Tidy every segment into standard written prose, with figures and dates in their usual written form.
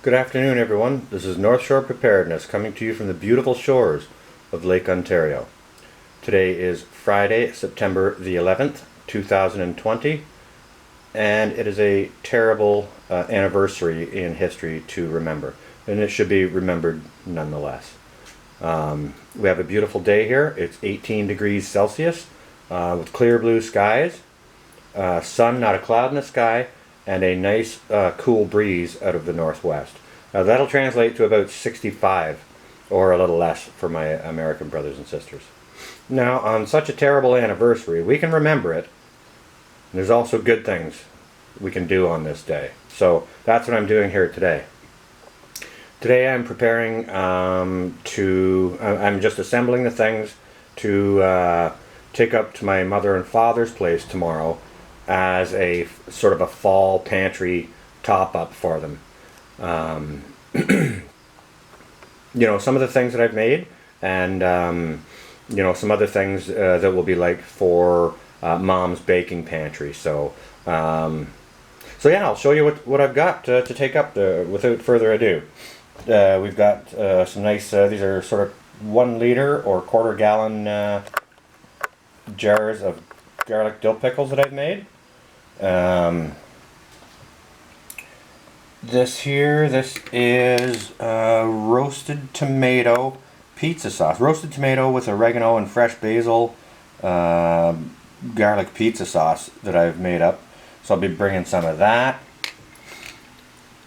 Good afternoon, everyone. This is North Shore Preparedness coming to you from the beautiful shores of Lake Ontario. Today is Friday, September the 11th, 2020, and it is a terrible anniversary in history to remember, and it should be remembered nonetheless. We have a beautiful day here. It's 18 degrees Celsius with clear blue skies, sun, not a cloud in the sky, and a nice cool breeze out of the northwest. Now that'll translate to about 65 or a little less for my American brothers and sisters. Now, on such a terrible anniversary, we can remember it. And there's also good things we can do on this day. So that's what I'm doing here today. Today I'm preparing I'm just assembling the things to take up to my mother and father's place tomorrow as a sort of a fall pantry top-up for them. Some of the things that I've made, and some other things that will be like for Mom's baking pantry. So yeah, I'll show you what I've got to take up without further ado. We've got some nice, these are sort of 1 liter or quarter gallon jars of garlic dill pickles that I've made. This is roasted tomato pizza sauce. Roasted tomato with oregano and fresh basil garlic pizza sauce that I've made up. So I'll be bringing some of that.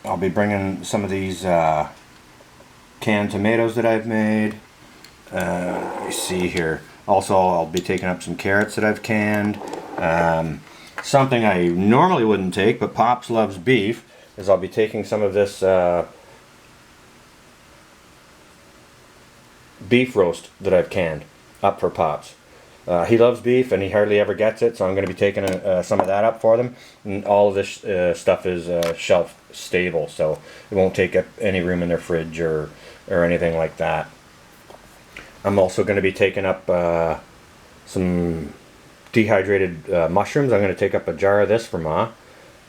I'll be bringing some of these canned tomatoes that I've made. Let me see here. Also, I'll be taking up some carrots that I've canned. Something I normally wouldn't take, but Pops loves beef, is I'll be taking some of this beef roast that I've canned up for Pops. He loves beef and he hardly ever gets it, so I'm going to be taking some of that up for them. And all of this stuff is shelf stable, so it won't take up any room in their fridge or anything like that. I'm also going to be taking up some dehydrated mushrooms. I'm going to take up a jar of this for Ma.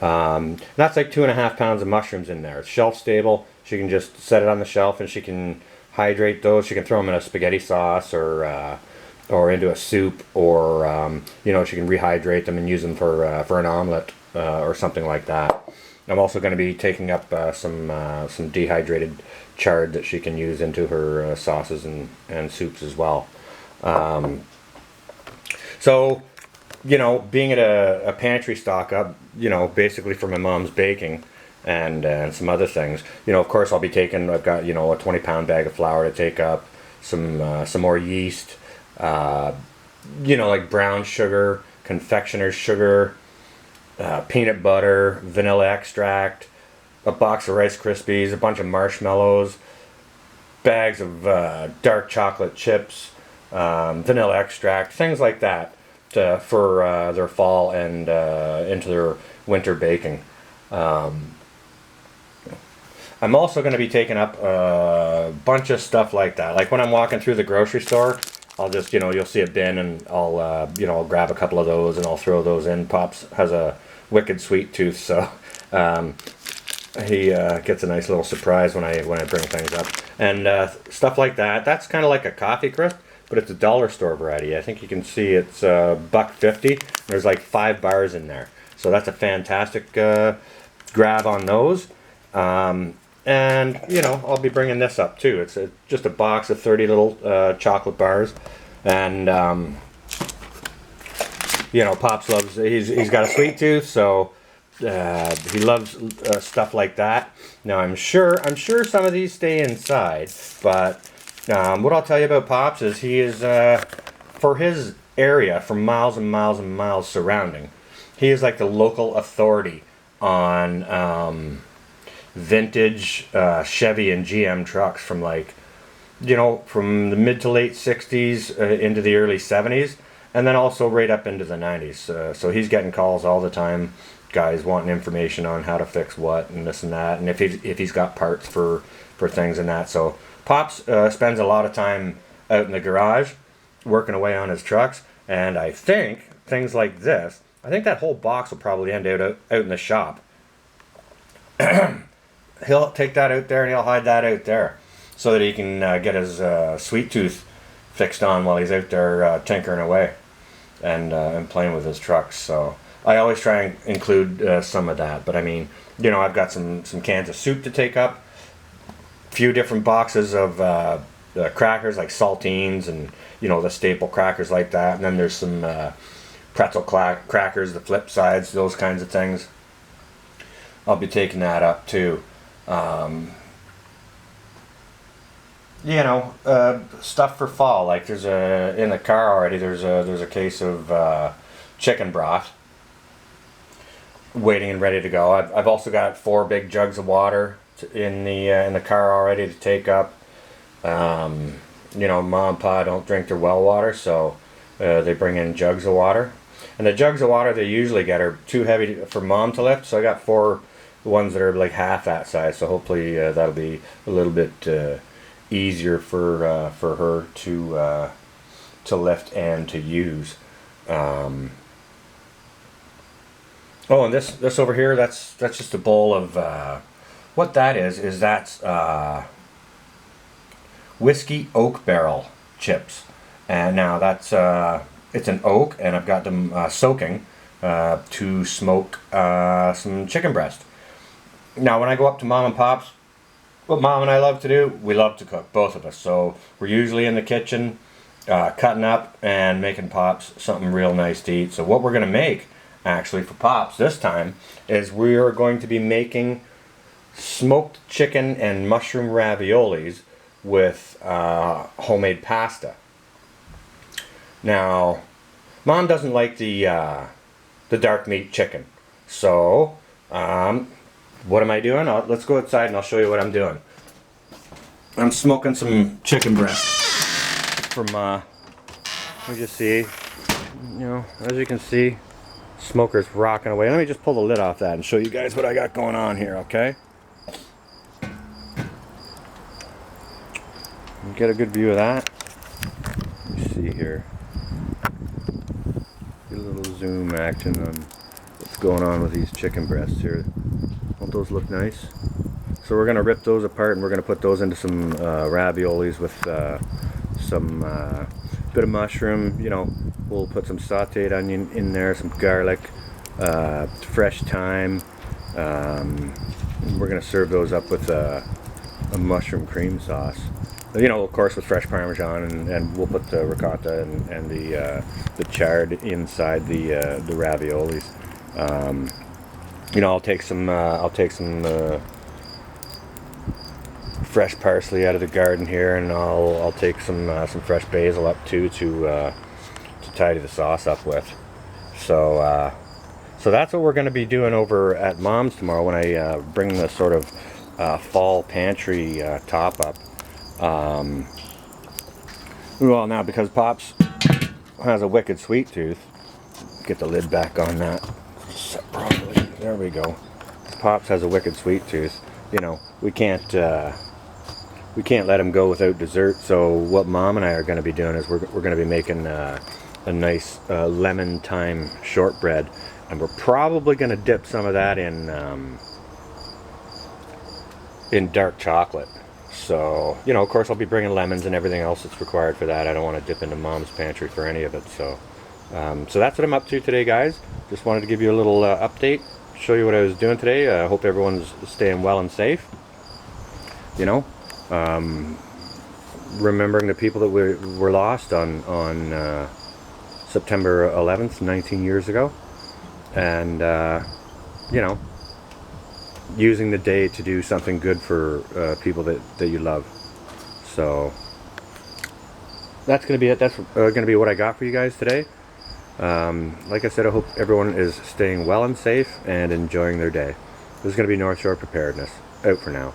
That's like 2.5 pounds of mushrooms in there. It's shelf stable. She can just set it on the shelf and she can hydrate those. She can throw them in a spaghetti sauce or into a soup, or she can rehydrate them and use them for an omelet or something like that. I'm also going to be taking up some dehydrated chard that she can use into her sauces and soups as well. So, being at a pantry stock up, basically for my mom's baking and some other things, of course I'll be taking, I've got, a 20-pound bag of flour to take up, some more yeast, like brown sugar, confectioner's sugar, peanut butter, vanilla extract, a box of Rice Krispies, a bunch of marshmallows, bags of dark chocolate chips, vanilla extract, things like that for their fall and into their winter baking. I'm also going to be taking up a bunch of stuff like that. Like when I'm walking through the grocery store, I'll just, you'll see a bin and I'll grab a couple of those and I'll throw those in. Pops has a wicked sweet tooth, so he gets a nice little surprise when I bring things up. And stuff like that. That's kind of like a coffee crisp, but it's a dollar store variety. I think you can see it's $1.50. There's like 5 bars in there. So that's a fantastic grab on those. And, I'll be bringing this up too. It's just a box of 30 little chocolate bars. And, Pops loves, he's got a sweet tooth, so he loves stuff like that. Now, I'm sure some of these stay inside, but what I'll tell you about Pops is he is, for his area, for miles and miles and miles surrounding, he is like the local authority on vintage Chevy and GM trucks from from the mid to late 60s into the early 70s, and then also right up into the 90s. So he's getting calls all the time, guys wanting information on how to fix what and this and that, and if he's got parts for things and that. So Pops spends a lot of time out in the garage working away on his trucks, and I think things like this, I think that whole box will probably end out in the shop. he'll take that out there and he'll hide that out there so that he can get his sweet tooth fixed on while he's out there tinkering away and playing with his trucks. So I always try and include some of that. But I mean, you know, I've got some cans of soup to take up, a few different boxes of crackers like saltines and, you know, the staple crackers like that. And then there's some pretzel crackers, the flip sides, those kinds of things. I'll be taking that up too. You know, stuff for fall. Like there's in the car already. There's a case of chicken broth waiting and ready to go. I've also got 4 big jugs of water in the car already to take up. You know, Mom and Pa don't drink their well water, so they bring in jugs of water. And the jugs of water they usually get are too heavy for Mom to lift, so I got 4 ones that are like half that size. So hopefully that'll be a little bit easier for her to lift and to use. Oh, and this over here, that's just a bowl of what that is that's whiskey oak barrel chips. And now that's it's an oak, and I've got them soaking to smoke some chicken breast. Now when I go up to Mom and Pop's, what Mom and I love to do, we love to cook, both of us. So we're usually in the kitchen cutting up and making Pops something real nice to eat. So what we're going to make actually for Pops this time is we are going to be making smoked chicken and mushroom raviolis with homemade pasta. Now, Mom doesn't like the dark meat chicken, so what am I doing? Let's go outside and I'll show you what I'm doing. I'm smoking some chicken breast from, let me just see, you know, as you can see, smoker's rocking away. Let me just pull the lid off that and show you guys what I got going on here, okay? Get a good view of that. Let me see here. Get a little zoom action on what's going on with these chicken breasts here. Don't those look nice? So we're going to rip those apart and we're going to put those into some raviolis with some bit of mushroom. You know, we'll put some sauteed onion in there, some garlic, fresh thyme. We're going to serve those up with a mushroom cream sauce. You know, of course, with fresh Parmesan, and we'll put the ricotta and the chard inside the raviolis. You know, I'll take some fresh parsley out of the garden here, and I'll take some fresh basil up too to tidy the sauce up with. So that's what we're going to be doing over at Mom's tomorrow when I bring the sort of fall pantry top up. Well, now because Pops has a wicked sweet tooth, get the lid back on that. Set properly. There we go. Pops has a wicked sweet tooth. You know, we can't let him go without dessert. So what Mom and I are going to be doing is we're going to be making a nice lemon thyme shortbread, and we're probably going to dip some of that in dark chocolate. So, you know, of course I'll be bringing lemons and everything else that's required for that. I don't want to dip into Mom's pantry for any of it. So that's what I'm up to today, guys. Just wanted to give you a little update, show you what I was doing today. I hope everyone's staying well and safe. You know, remembering the people that were lost on September 11th, 19 years ago. And, you know, using the day to do something good for people that you love. So that's going to be it. That's going to be what I got for you guys today. Like I said, I hope everyone is staying well and safe and enjoying their day. This is going to be North Shore Preparedness. Out for now.